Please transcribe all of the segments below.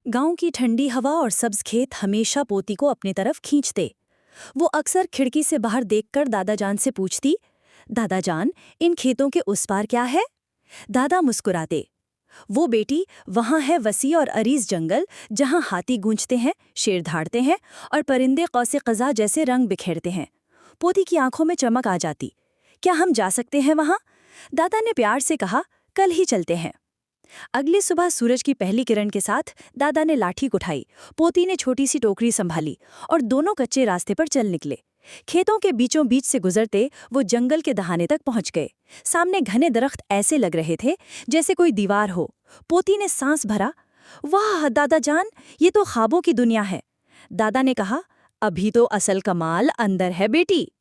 गांव की ठंडी हवा और सब्ज खेत हमेशा पोती को अपनी तरफ खींचते। वो अक्सर खिड़की से बाहर देखकर दादाजान से पूछती, दादाजान, इन खेतों के उस पार क्या है? दादा मुस्कुराते। वो बेटी, वहां है वसी और अरीज जंगल, जहां हाथी गूंजते हैं, शेर धाड़ते हैं और परिंदे कौसे कज़ा जैसे रंग बिखेरते हैं। पोती की आंखों में चमक आ जाती। क्या हम जा सकते हैं वहां? दादा ने प्यार से कहा, कल ही चलते हैं। अगली सुबह सूरज की पहली किरण के साथ दादा ने लाठी उठाई, पोती ने छोटी सी टोकरी संभाली और दोनों कच्चे रास्ते पर चल निकले। खेतों के बीचों बीच से गुजरते वो जंगल के दहाने तक पहुंच गए। सामने घने दरख्त ऐसे लग रहे थे जैसे कोई दीवार हो। पोती ने सांस भरा। वाह दादाजान, ये तो ख्वाबों की दुनिया है। दादा ने कहा, अभी तो असल कमाल अंदर है बेटी।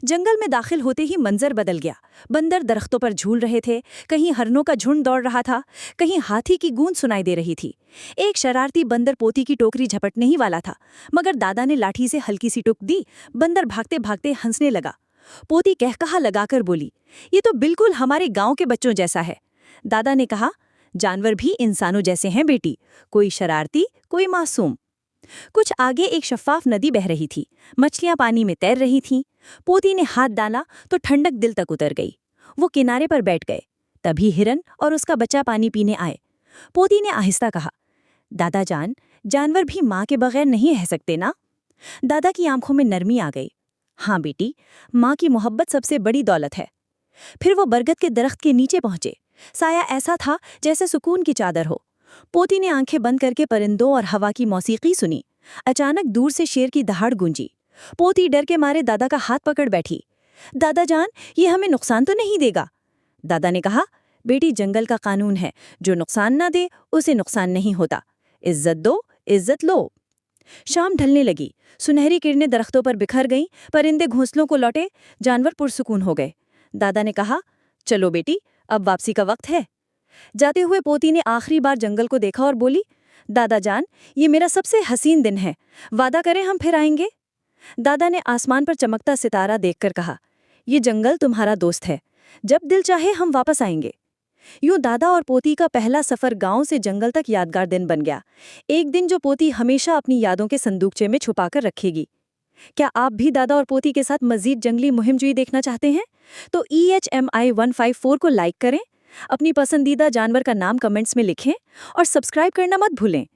जंगल में दाखिल होते ही मंजर बदल गया। बंदर दरख्तों पर झूल रहे थे, कहीं हरनों का झुंड दौड़ रहा था, कहीं हाथी की गूंज सुनाई दे रही थी। एक शरारती बंदर पोती की टोकरी झपटने ही वाला था, मगर दादा ने लाठी से हल्की सी टुक दी। बंदर भागते भागते हंसने लगा। पोती कहकहा लगाकर बोली, ये तो बिल्कुल हमारे गांव के बच्चों जैसा है। दादा ने कहा, जानवर भी इंसानों जैसे हैं बेटी, कोई शरारती, कोई मासूम। कुछ आगे एक शफाफ नदी बह रही थी, मछलियां पानी में तैर रही थीं। पोती ने हाथ डाला तो ठंडक दिल तक उतर गई। वो किनारे पर बैठ गए। तभी हिरन और उसका बच्चा पानी पीने आए। पोती ने आहिस्ता कहा, दादाजान, जानवर भी माँ के बगैर नहीं रह सकते ना? दादा की आंखों में नरमी आ गई। हाँ बेटी, माँ की मोहब्बत सबसे बड़ी दौलत है। फिर वो बरगद के दरख्त के नीचे पहुंचे। साया ऐसा था जैसे सुकून की चादर हो। पोती ने आंखें बंद करके परिंदों और हवा की मौसीकी सुनी। अचानक दूर से शेर की दहाड़ गूंजी। पोती डर के मारे दादा का हाथ पकड़ बैठी। दादाजान, ये हमें नुकसान तो नहीं देगा? दादा ने कहा, बेटी, जंगल का कानून है, जो नुकसान ना दे उसे नुकसान नहीं होता। इज्जत दो, इज्जत लो। शाम ढलने लगी। सुनहरी किरणें दरख्तों पर बिखर गईं, परिंदे घोंसलों को लौटे, जानवर पुरसुकून हो गए। दादा ने कहा, चलो बेटी, अब वापसी का वक्त है। जाते हुए पोती ने आखिरी बार जंगल को देखा और बोली, दादाजान, ये मेरा सबसे हसीन दिन है, वादा करें हम फिर आएंगे। दादा ने आसमान पर चमकता सितारा देखकर कहा, ये जंगल तुम्हारा दोस्त है, जब दिल चाहे हम वापस आएंगे। यूं दादा और पोती का पहला सफर गांव से जंगल तक यादगार दिन बन गया। एक दिन जो पोती हमेशा अपनी यादों के संदूकचे में छुपाकर रखेगी। क्या आप भी दादा और पोती के साथ मजीद जंगली मुहिमजुई देखना चाहते हैं? तो EHMI 154 को लाइक करें, अपनी पसंदीदा जानवर का नाम कमेंट्स में लिखें और सब्सक्राइब करना मत भूलें।